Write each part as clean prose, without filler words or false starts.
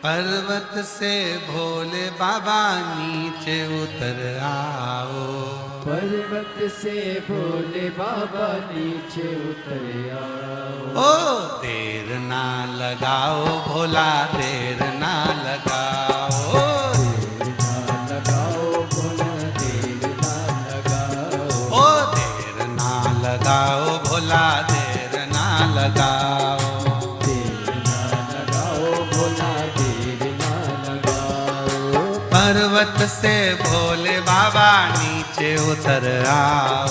पर्वत से भोले बाबा नीचे उतर आओ। पर्वत से भोले बाबा नीचे उतर आओ। ओ देर ना लगाओ भोला, देर ना लगाओ। देर ना लगाओ भोला, देर ना लगाओ। ओ देर ना लगाओ भोला, देर ना लगाओ। पर्वत से भोले बाबा नीचे उतर आओ।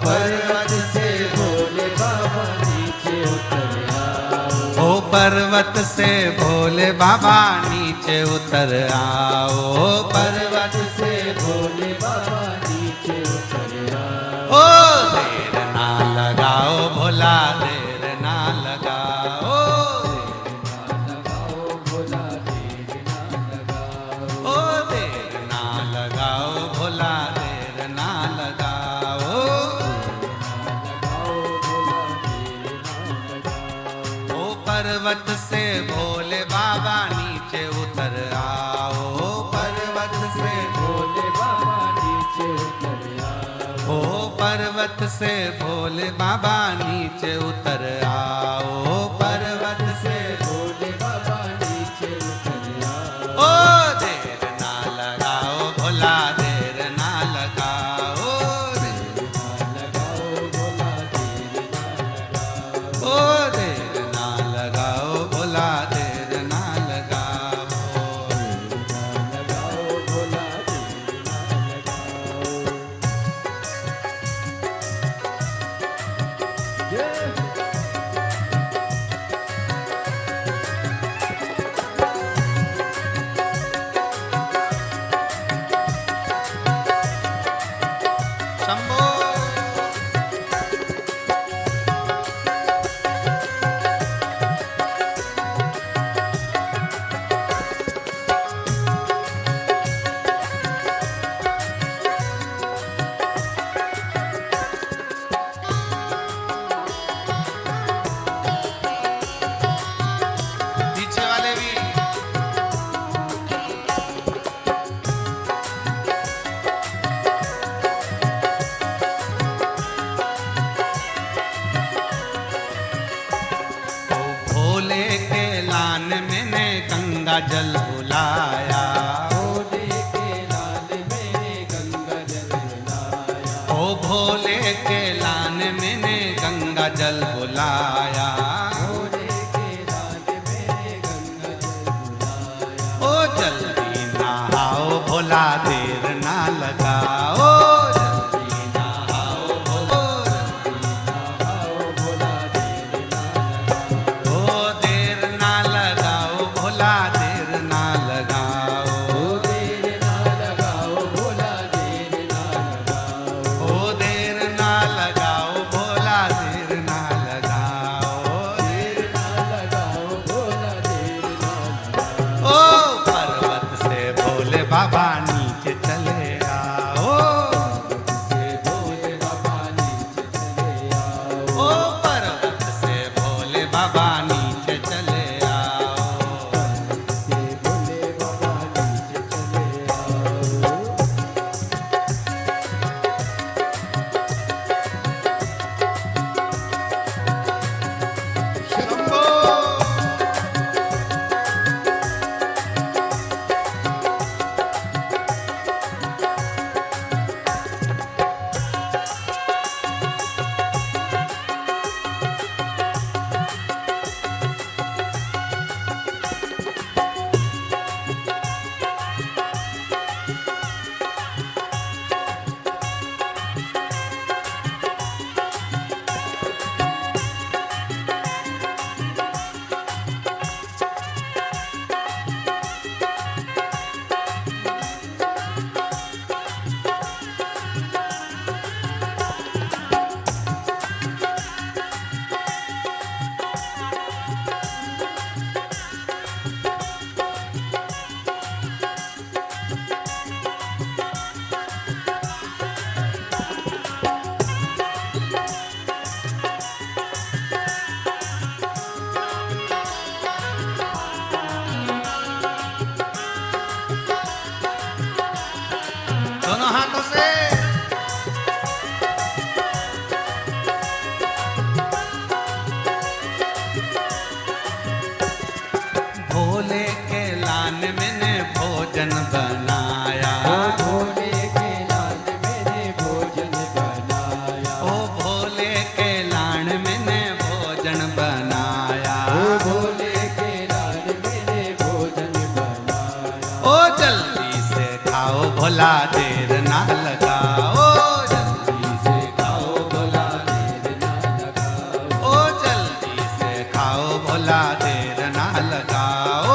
पर्वत से भोले बाबा नीचे उतर आओ। ओ पर्वत से भोले बाबा नीचे उतर आओ। पर्वत से भोले बाबा नीचे उतर आओ। ओ देर ना लगाओ भोला, देर ना लगाओ। पर्वत से भोले बाबा नीचे उतर आओ। पर्वत से भोले बाबा नीचे उतर आओ। ओ पर्वत से भोले बाबा नीचे उतर आओ। पर्वत से भोले बाबा नीचे उतर आओ। ओ देर ना लगाओ भोला, देर ना लगाओ। देर ना लगाओ भोला, देर ना लगाओ। ओ देर ना लगाओ भोला, देर ना लगाओ। शंभो पीछे वाले भी। ओ भोले के लान मैंने गंगा जल बुलाया। भोले के लाल मैंने गंगा जल बुलाया। ओ भोले के लान मैंने गंगा जल बुलाया। भोले के लाल मैंने गंगा जल बुलाया। ओ जल्दी नहाओ भोला, देर ना लगाओ। जल्दी नहाओ भोला, आओ भोला, देर ना लगाओ। ओ देर ना लगाओ भोला, देर ना लगाओ। भोले के लान मैंने भोजन बनाया। ओ भोले के लाल मैंने भोजन बनाया। ओ भोले के लान मैंने भोजन बनाया। ओ भोले के लाल मैंने भोजन बनाया। ओ जल्दी से खाओ भोला देर ना लगाओ। जल्दी से खाओ भोला देर ना लगाओ। ओ जल्दी से खाओ भोला देर ना लगाओ।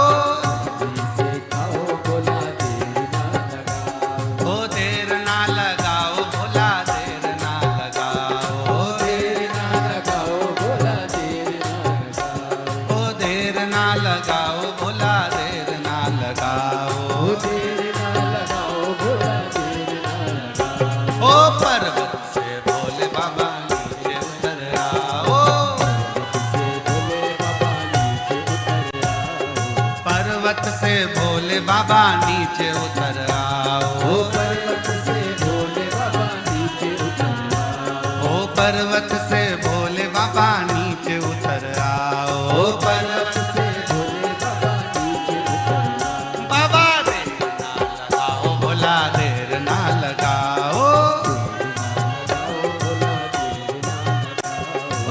जल्दी से खाओ भोला देर ना लगाओ। ओ देर ना लगाओ भोला देर ना लगाओ। ओ देर ना लगाओ भोला देर ना लगाओ। ओ देर ना लगाओ भोला देर ना लगाओ। ओ देर ना लगाओ भोला देर ना लगाओ। ओ पर्वत से भोले बाबा नीचे उतर आओ। से भोले बाबा नीचे उतर आओ। पर्वत से भोले बाबा नीचे उतर आओ। ओ पर्वत से भोले बाबा नीचे उतर आओ। ओ पर्वत से भोले बाबा नीचे उतर आओ। ओ पर्वत से भोले बाबा नीचे उतर आओ। बाबा देर ना लगाओ भोला देर ना लगाओ।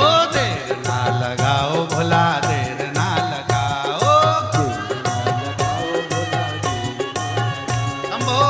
ओ देर ना लगाओ भोला देर ना लगाओ। शंभो।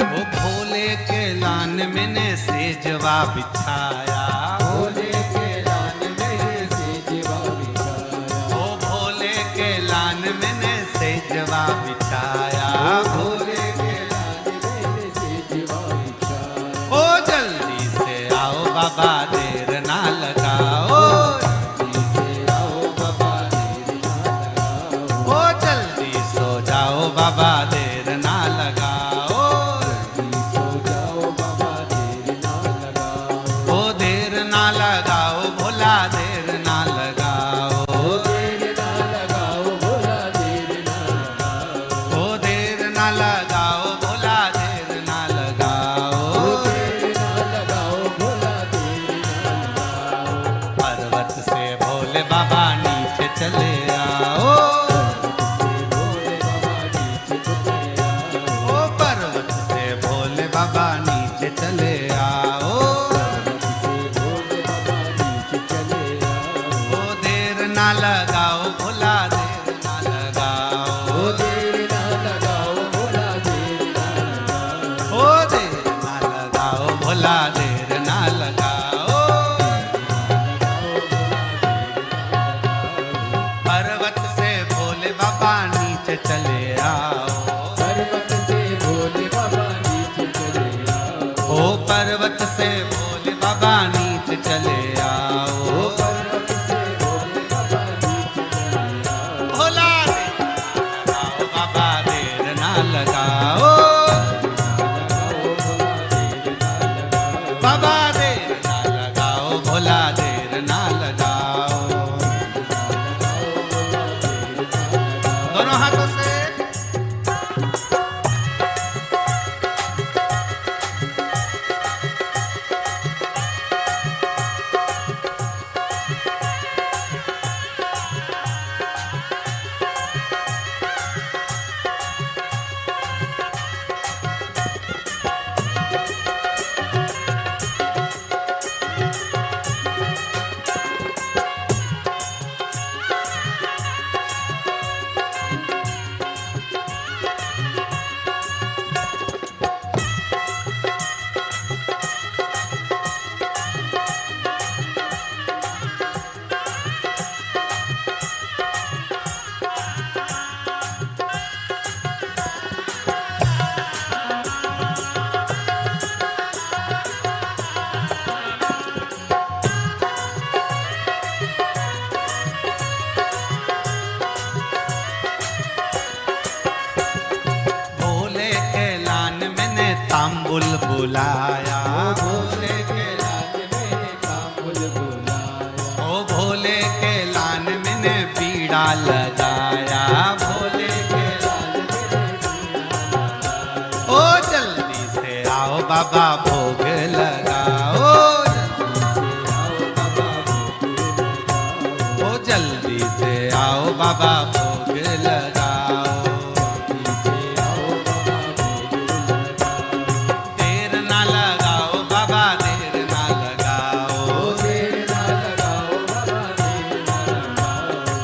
ओ भोले के लान मैंने सेजवा बिछाया। भोले के लाल मेरे से जीवा बिछाया। ओ भोले के लान मैंने सेजवा बिछाया। भोले के लाल मेरे से जीवा बिछाया। ओ जल्दी से आओ बाबा देर ना लगाओ। जल्दी से आओ बाबा देर ना लगाओ। ओ जल्दी सो जाओ बाबा देर ना लगाओ। जल्दी सो जाओ बाबा देर ना लगाओ। ओ देर ना लगाओ भोला देर ना लगाओ। ओ देर ना लगाओ भोला देर ना लगाओ। ओ देर ना लगाओ भोला देर ना लगाओ। ओ देर ना लगाओ भोला देर ना लगाओ। पर्वत से भोले बाबा नीचे चले आओ। से भोले बाबा नीचे उतर आओ। ओ पर्वत से भोले बाबा नीचे चले आओ। से भोले बाबा नीचे चले आओ। ओ देर ना लगाओ भोला देर ना लगाओ। ओ देर ना लगाओ भोला देर ना लगाओ। ओ देर ना लगाओ भोला देर ना लगाओ। पर्वत से भोले बाबा नीचे चले आओ। पर्वत से भोले बाबा नीचे चले आओ। ओ पर्वत से भोले बाबा नीचे चले आओ। ओ पर्वत से भोले बाबा नीचे चले आओ। भोला देर ना लगाओ बाबा देर ना लगाओ। लगाओ भोला देर ना लगाओ। बाबा देर ना लगाओ। दोनों हाथों से मैंने तांबुल बुलाया, भोले के लाल मैंने तांबुल बुलाया, ओ भोले के लान मैंने बीड़ा लगाया, भोले के लाल मैंने ओ जल्दी से आओ बाबा भोग लगाओ, ओ जल्दी से आओ बाबा भोग लगाओ, देर ना लगाओ बाबा देर ना लगाओ,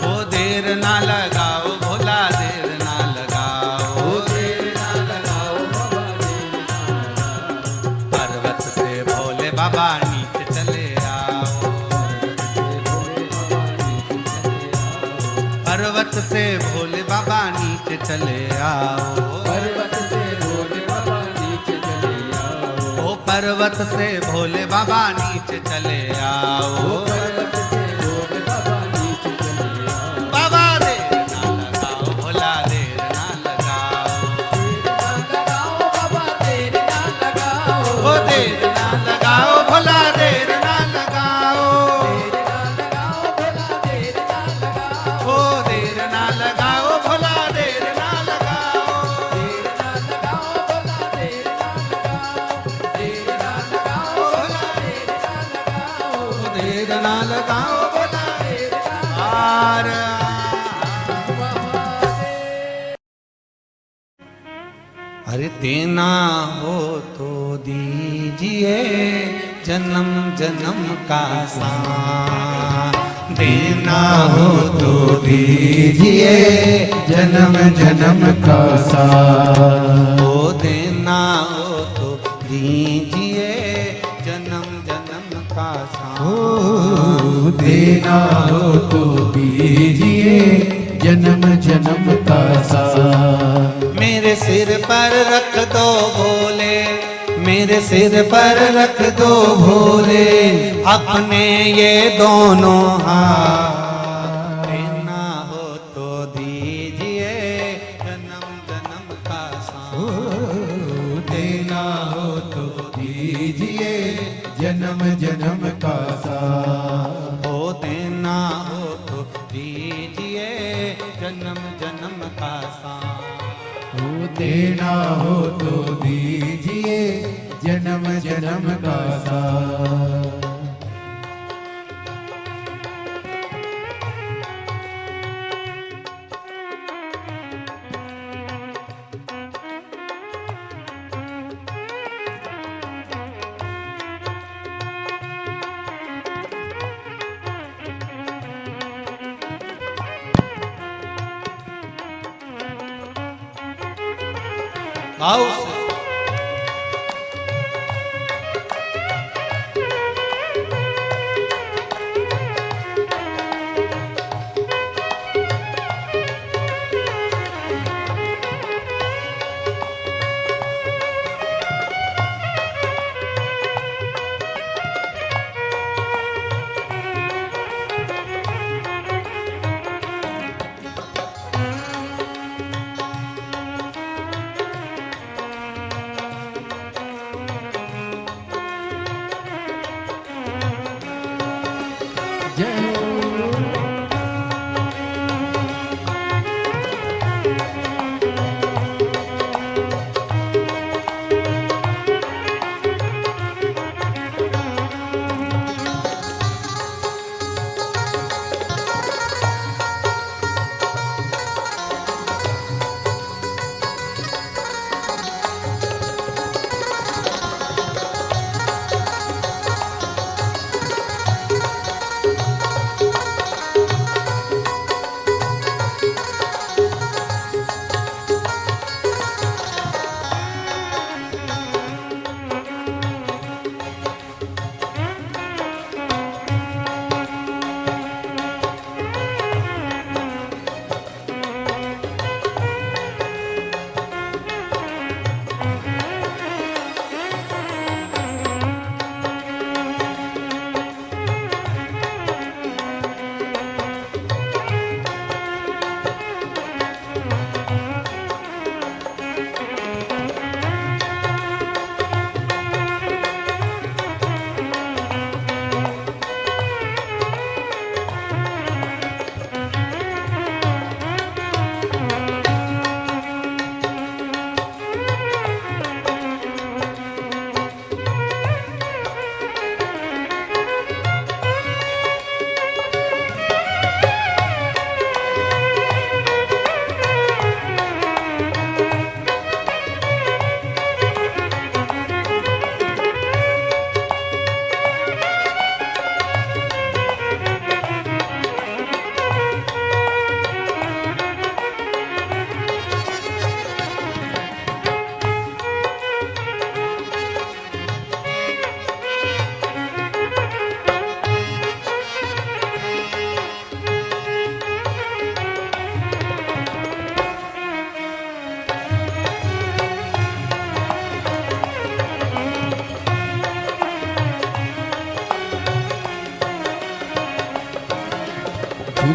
ओ देर ना लगाओ भोला देर ना लगाओ, पर्वत से भोले बाबा नीचे चले आओ, पर्वत से भोले बाबा नीचे चले आओ, पर्वत से भोले बाबा नीचे चले आओ, ओ पर्वत से भोले बाबा नीचे चले आओ, पर्वत से भोले बाबा नीचे चले आओ, बाबा देर ना लगाओ भोला देर ना लगाओ, बाबा देर ना लगाओ, ओ देर ना लगाओ भोला देर ना लगाओ, ओ देर ना लगाओ भोला देर ना लगाओ, ओ देर ना लगाओ भोला आर अरे देना हो तो दीजिए जन्म जन्म का साथ, देना हो तो दीजिए जन्म जन्म का साथ, ओ देना हो तो दीजिए जन्म जन्म का साथ, ओ देना हो तो दीजिए जन्म जन्म का साथ, मेरे सिर पर रख दो भोले, मेरे सिर पर रख दो भोले अपने ये दोनों हाथ, देना हो तो दीजिए जन्म जन्म का ओ साथ, देना हो तो दीजिए जन्म जन्म का साथ, ओ देना हो तो दीजिए जन्म जन्म का साथ, ओ देना हो तो दीजिए जन्म जन्म का साथ, भाव से जय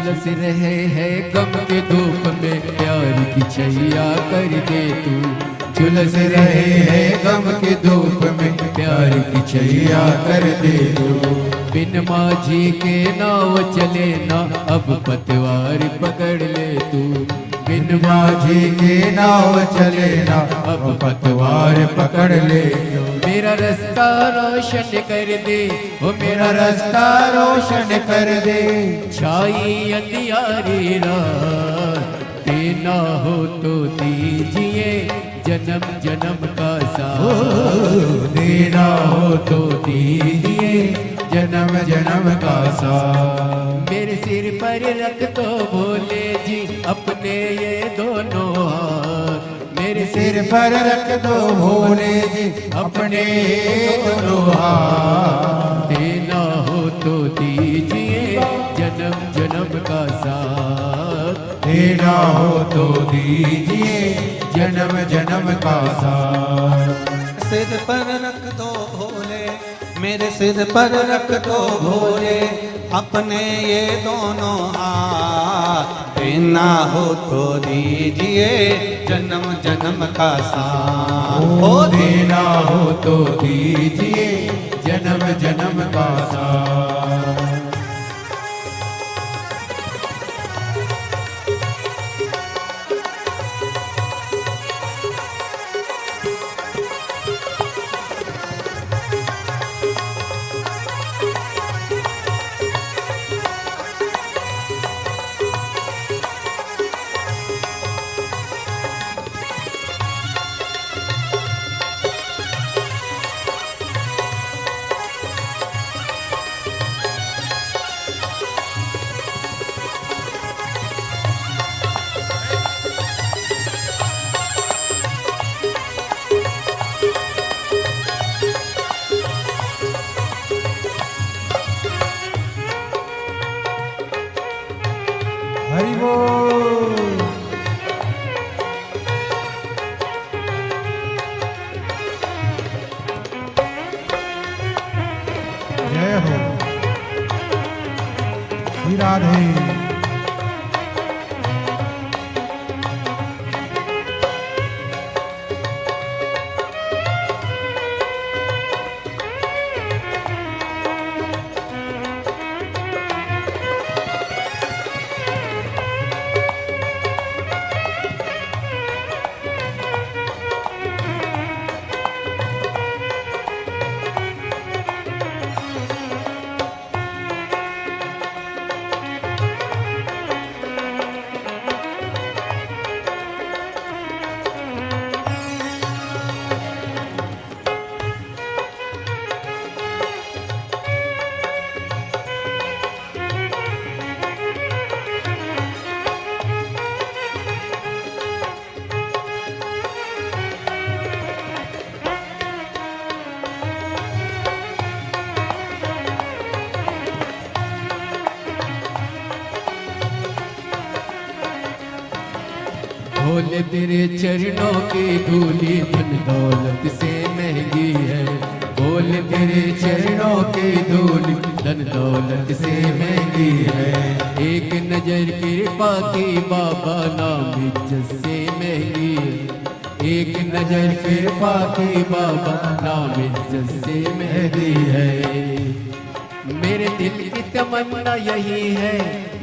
झुलस रहे हैं गम के धूप में, प्यार की छैया कर दे तू। झुलस रहे हैं गम के धूप में, प्यार की छैया कर दे तू। बिन माझी के नाव चले ना, अब पतवार पकड़ ले तू। बिन माझी के नाव चले ना, अब पतवार पकड़ ले तू। मेरा रास्ता रोशन कर दे, ओ मेरा रास्ता रोशन कर दे। छाई अंधियारी रात, देना हो तो दीजिए जन्म जन्म का साथ। देना हो तो दीजिए जन्म जन्म का साथ। मेरे सिर पर रख दो भोले जी अपने ये दोनों हाथ। मेरे सिर पर रख दो भोले जी अपने दोनों हाथ। देना हो तो दीजिए जन्म जन्म का साथ। देना हो तो दीजिए जन्म जन्म का साथ। सिर पर रख दो भोले, मेरे सिर पर रख दो भोले अपने ये दोनों हाथ। देना हो तो दीजिए जन्म जन्म का साथ। ओ देना हो तो दीजिए जन्म जन्म का साथ। हरि बोल। जय हो श्री राधे। भोले तेरे चरणों की धूली धन दौलत से महंगी है। भोले तेरे चरणों की धूली धन दौलत से महंगी है। एक नजर कृपा की बाबा नाम इज्जत से महंगी है। एक नजर कृपा की बाबा नाम इज्जत से महंगी है। मेरे दिल की तमन्ना यही है,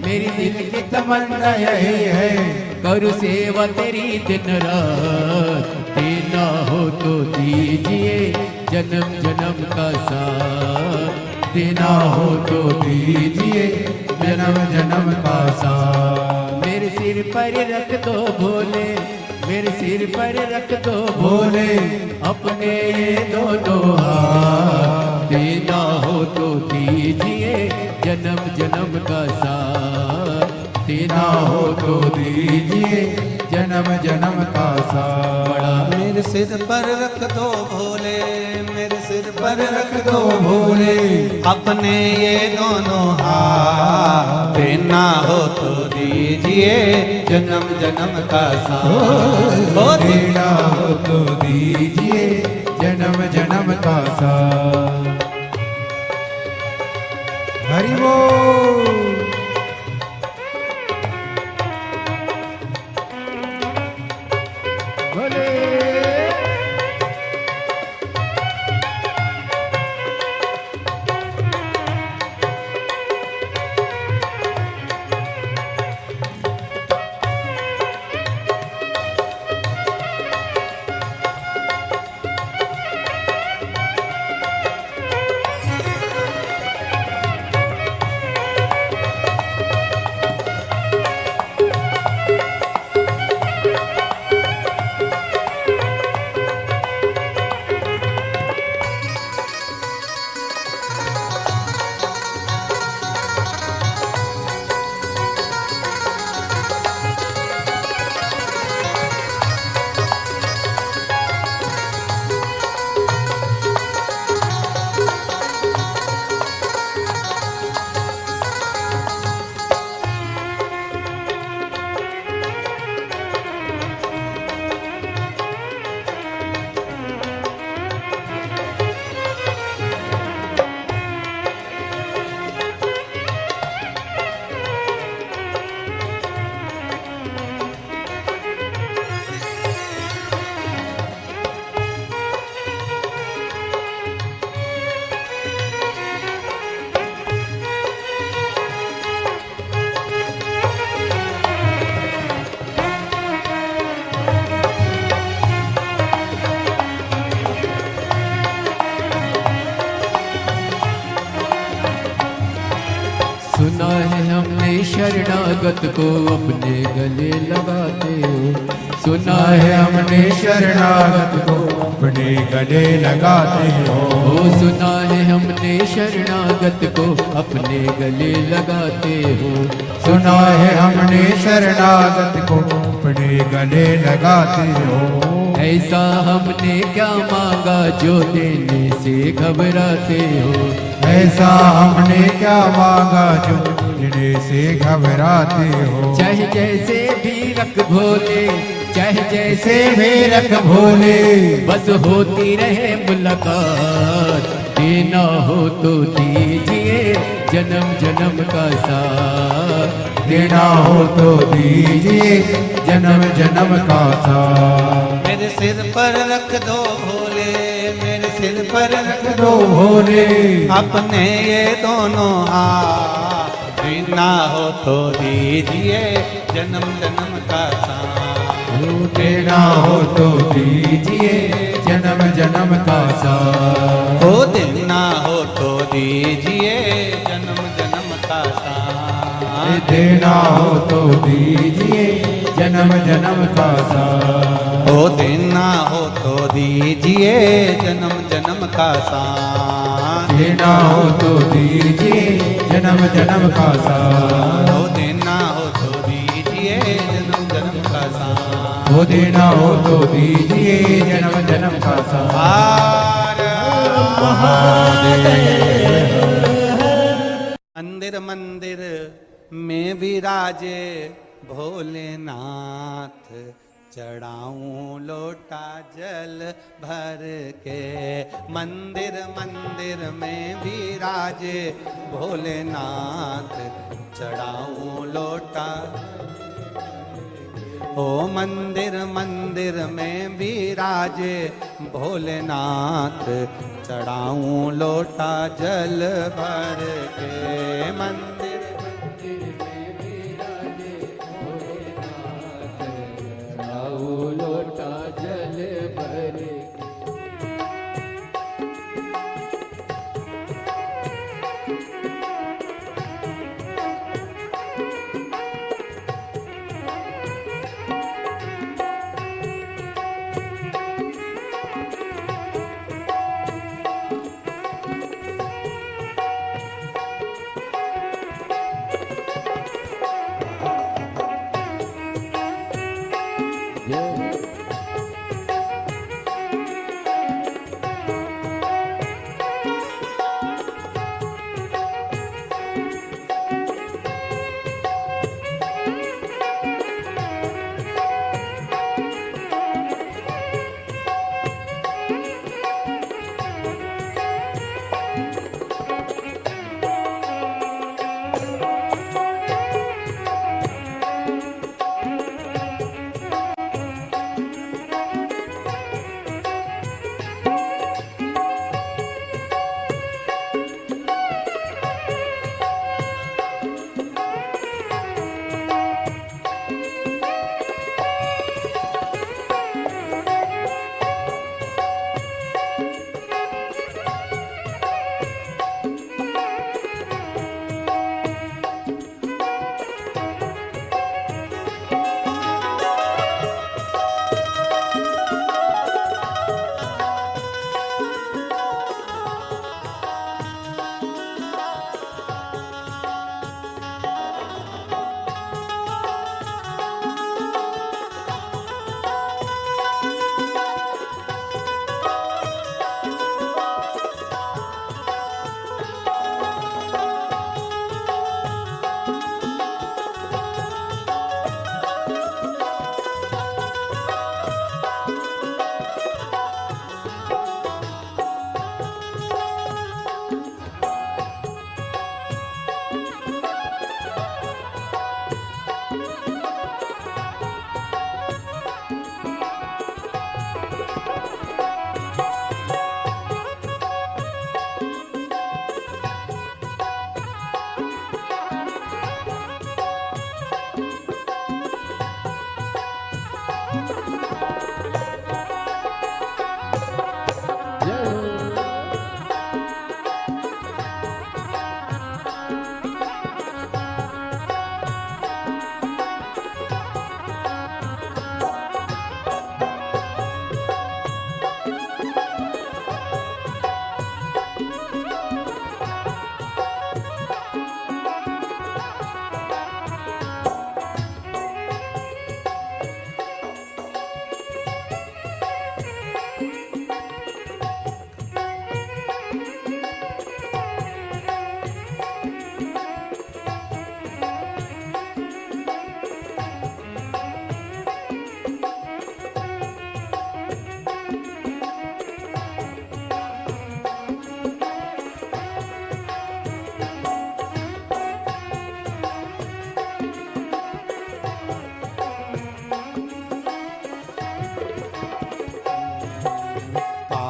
मेरी दिल की तमन्ना यही है। करूँ सेवा तेरी दिन रात। देना हो तो दीजिए जन्म जन्म का साथ। देना हो तो दीजिए जन्म जन्म का साथ। मेरे सिर पर रख दो भोले, मेरे सिर पर रख दो भोले अपने ये दोनों हाथ। देना हो तो दीजिए जन्म जन्म का साथ। देना हो तो दीजिए जन्म जन्म का साथ। मेरे सिर पर रख दो भोले, मेरे सिर पर रख दो भोले अपने ये दोनों हाथ। देना हो तो दीजिए जन्म जन्म का साथ। हो देना हो तो दीजिए जन्म जन्म का साथ। हरि बोल। है हमने शरणागत को अपने गले लगाते हो। सुना है हमने शरणागत को अपने गले लगाते हो। सुना है हमने शरणागत को अपने गले लगाते हो। सुना है हमने शरणागत को अपने गले लगाते हो। ऐसा हमने क्या मांगा जो देने से घबराते हो। ऐसा हमने क्या मांगा जो देने से घबराते हो। चाहे जैसे भी रख भोले, चाहे जैसे भी रख भोले, बस होती रहे मुलाकात। देना हो तो दीजिए जन्म जन्म का साथ। देना हो तो दीजिए जन्म जन्म का साथ। मेरे सिर पर रख दो भोले, मेरे सिर पर रख दो भोले, अपने ये दोनों हाथ। देना हो तो दीजिए जन्म जन्म का साथ। देना हो तो दीजिए जन्म जन्म का साथ। हो देना हो तो दीजिए जन्म जन्म का साथ। देना हो तो दीजिए जन्म जन्म का साथ। हो देना हो तो दीजिए जन्म जन्म का साथ। देना हो तो दीजिए जन्म जन्म का साथ। हो देना हो तो दीजिए जन्म जन्म का साथ। हो देना हो तो दीजिए जन्म जन्म का साथ। मंदिर मंदिर में विराजे भोलेनाथ, चढ़ाऊं लोटा जल भर के। मंदिर मंदिर में विराजे भोलेनाथ, चढ़ाऊं लोटा। ओ मंदिर मंदिर में विराजे भोलेनाथ, चढ़ाऊं लोटा जल भर के। मंदिर मंदिर में विराजे भोलेनाथ, चढ़ाऊं लोटा जल भर के।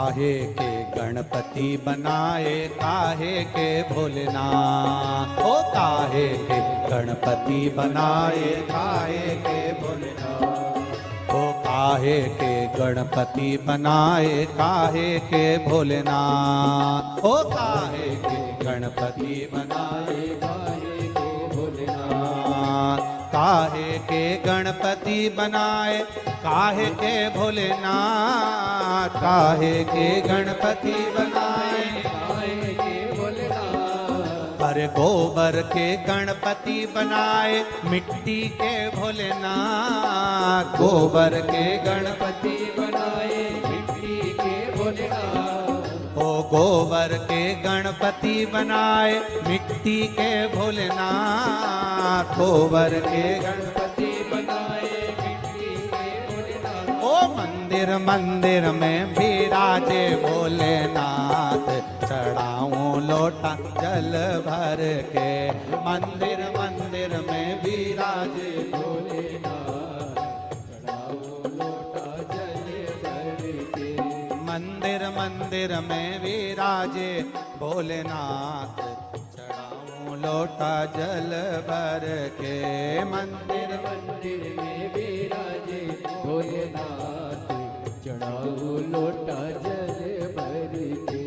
काहे के गणपति बनाए काहे के भोलेनाथ, ओ काहे के गणपति बनाए काहे के भोलेनाथ, ओ काहे के गणपति बनाए काहे के भोलेनाथ, ओ काहे के गणपति बनाए काहे के भोलेनाथ, काहे के गणपति बनाए काहे के भोलेनाथ, काहे के गणपति बनाए काहे के भोलेनाथ, अरे गोबर के गणपति बनाए मिट्टी के भोलेनाथ, गोबर के गणपति बनाए मिट्टी के भोलेनाथ, ओ गोबर के गणपति बनाए मिट्टी के भोलेनाथ, गोबर के गणपति बनाए मिट्टी के भोलेनाथ, ओ मंदिर मंदिर में विराजे भोलेनाथ, चढ़ाऊं लोटा जल भर के, मंदिर मंदिर में विराजे भोलेनाथ, चढ़ाऊं लोटा जल भर के, मंदिर मंदिर में विराजे भोलेनाथ, चढ़ाऊं लोटा जल भर के, मंदिर मंदिर में विराजे भोलेनाथ, चढ़ाऊं लोटा जल भर के।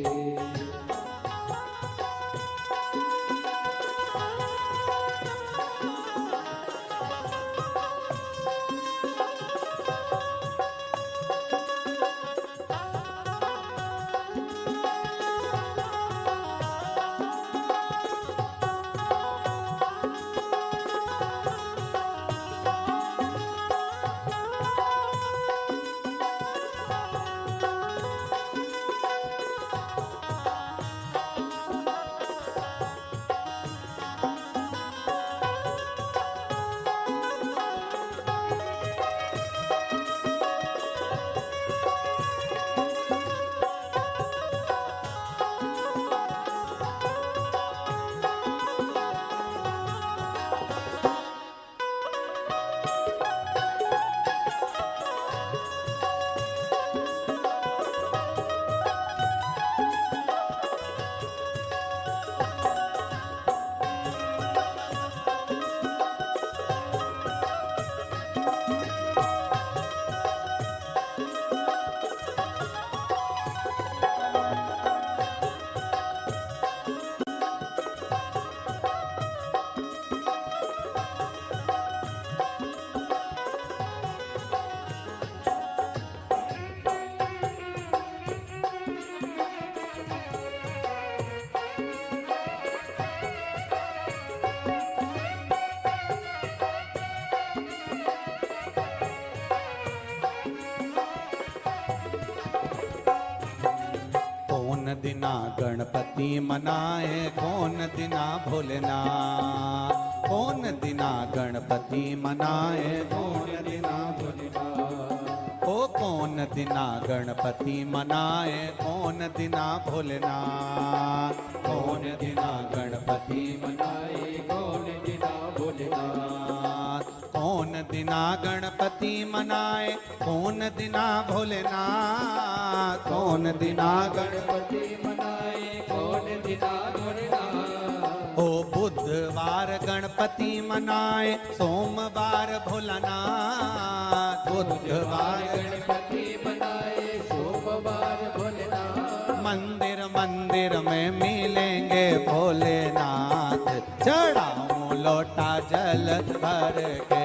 दिना गणपति मनाए कौन दिना भोलेनाथ, कौन दिना गणपति मनाए कौन दिना भोलेनाथ, ओ कौन दिना गणपति मनाए कौन दिना भोलेनाथ, कौन दिना गणपति मनाए कौन दिना भोलेनाथ, कौन दिना गणपति मनाए कौन दिना भोलेनाथ, कौन दिना गणपति मनाए कौन दिना भोलेनाथ, ओ बुधवार गणपति मनाए सोमवार भोलानाथ, बुधवार गणपति मनाए सोमवार भोलेनाथ, मंदिर मंदिर में मिलेंगे भोलेनाथ, चढ़ाऊं लोटा जल भर के,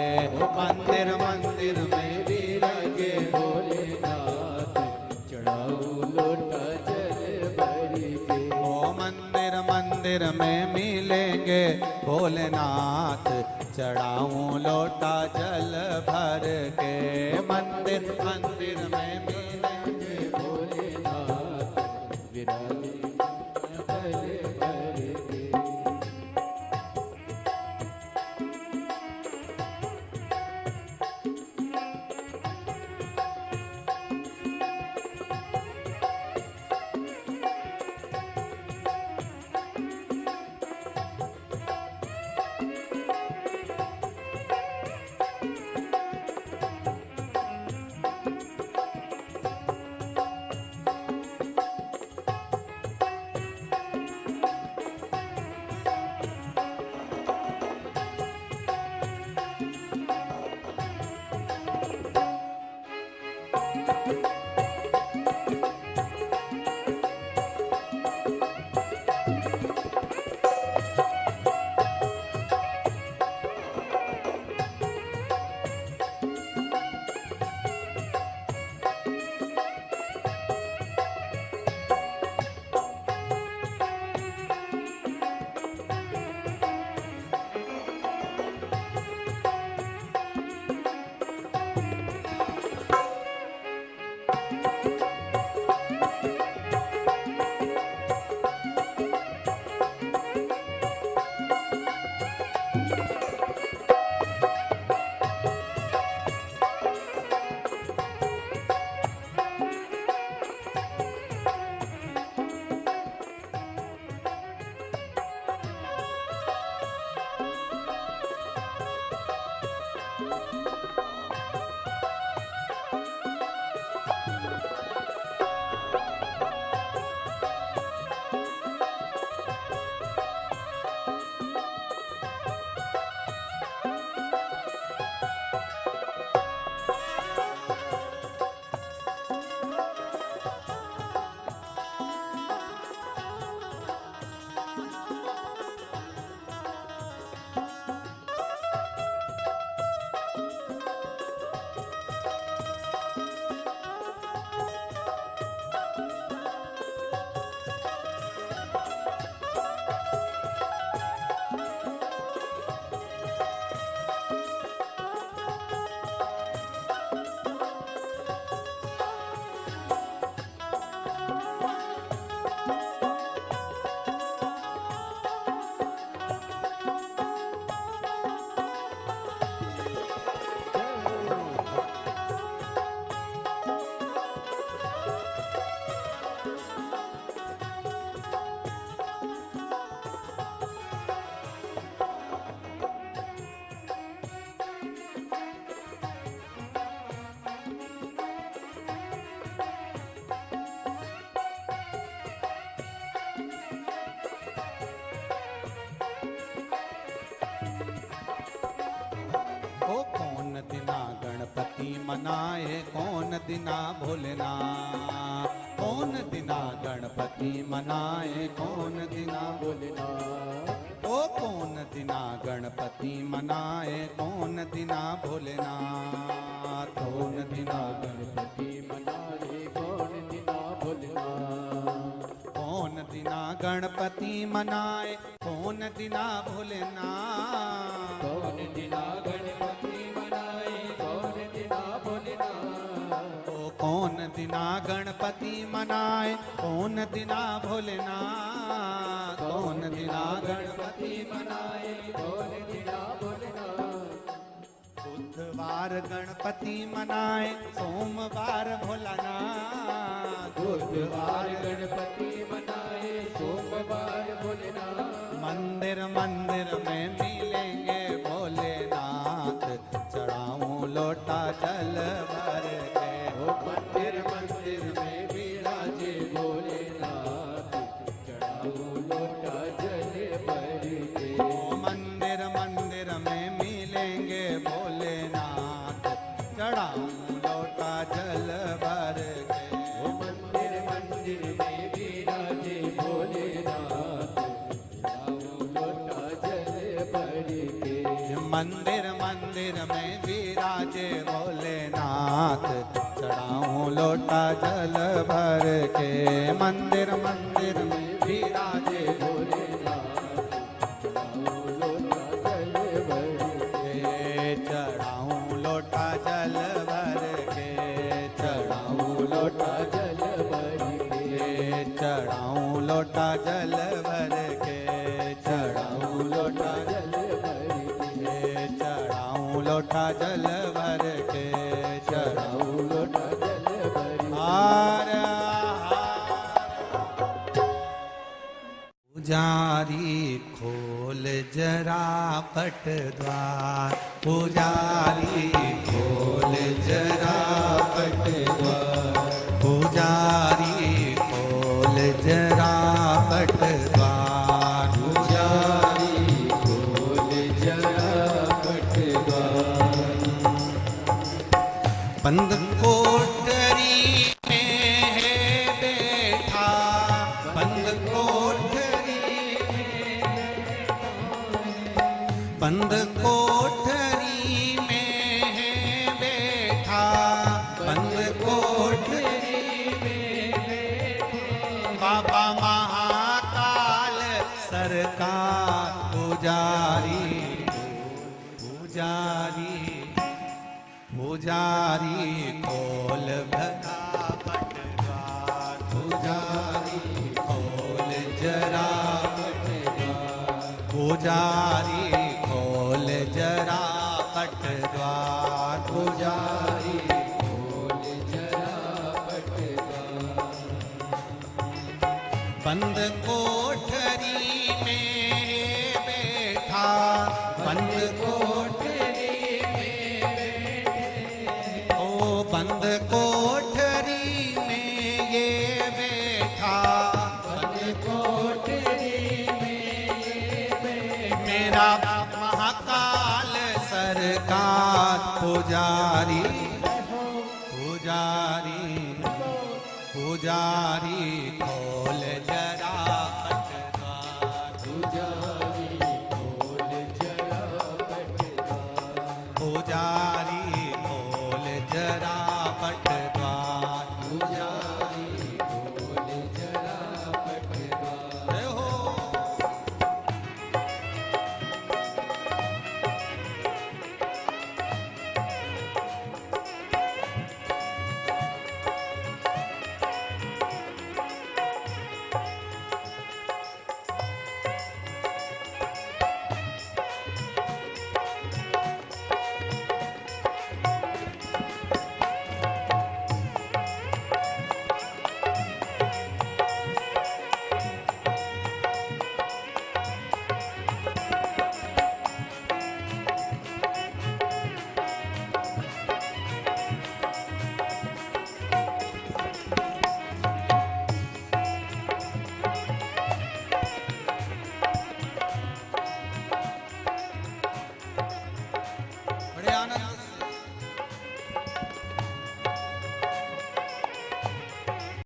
मंदिर मंदिर में विराजे भोलेनाथ, चढ़ाऊं लोटा जल भर के, ओ मंदिर मंदिर में मिलेंगे भोलेनाथ, चढ़ाऊं लोटा जल भर के, मंदिर मंदिर में मिलेंगे भोलेनाथ, विराजे जल भर के। मनाए कौन दिना भोलेनाथ, कौन दिना गणपति मनाए कौन दिना भोलेनाथ, ओ कौन दिना गणपति मनाए कौन दिना भोलेनाथ, कौन दिना गणपति मनाए कौन दिना भोलेनाथ, कौन दिना गणपति मनाए कौन दिना भोलेनाथ, कौन दिना गणपति मनाए कौन दिना भोलेनाथ, ओ कौन दिना गणपति मनाए कौन दिना भोलेनाथ, कौन दिना गणपति मनाए कौन दिना भोलेनाथ, बुधवार गणपति मनाए सोमवार भोलानाथ, बुधवार गणपति मनाए सोमवार भोलेनाथ, मंदिर मंदिर में मिलेंगे भोलेनाथ, चढ़ाऊं लोटा जल भर के, ओ मंदिर मंदिर में विराजे भोलेनाथ, चढ़ाओ लोटा जल भर के, ओ मंदिर मंदिर में मिलेंगे भोलेनाथ, चढ़ाऊं लोटा जल भर के, ओ मंदिर मंदिर में विराजे भोलेनाथ, चढ़ाओ लोटा जल भर के, मंदिर मंदिर में विराजे भोलेनाथ, चढ़ाऊं लोटा जल भर के, मंदिर मंदिर में विराजे भोलेनाथ, चढ़ाओ लोटा जल भर के, चढ़ाऊं लोटा जल भर के, चढ़ाऊं लोटा जल भर के, चढ़ाऊं लोटा जल भर के, चढ़ाऊं लोटा जल भर के, चढ़ाऊं लोटा जल भर के, चढ़ाऊं लोटा जल भर के, हार पुजारी खोल जरा पट द्वार, पुजारी खोल जरा पट द्वार, पुजारी खोल जरा पट द्वार, पुजारी खोल जरा पट द्वार, बंद कोठरी में है बैठा, बंद कोठरी बंद कोठरी में है बैठा, बंद कोठरी में बाबा महाकाल सरकार, पुजारी पुजारी पुजारी खोल भला पट द्वार, पुजारी खोल जरा पट द्वार, पुजारी खोल जरा पट द्वार, पुजारी खोल जरा पट द्वार, बंद कोठरी में बैठा, बंद कोठरी ओ बंद कोठरी में ये बैठा, बंद कोठरी में ये बैठा, मेरा महाकाल सरकार, पुजारी पुजारी पुजारी खोल जरा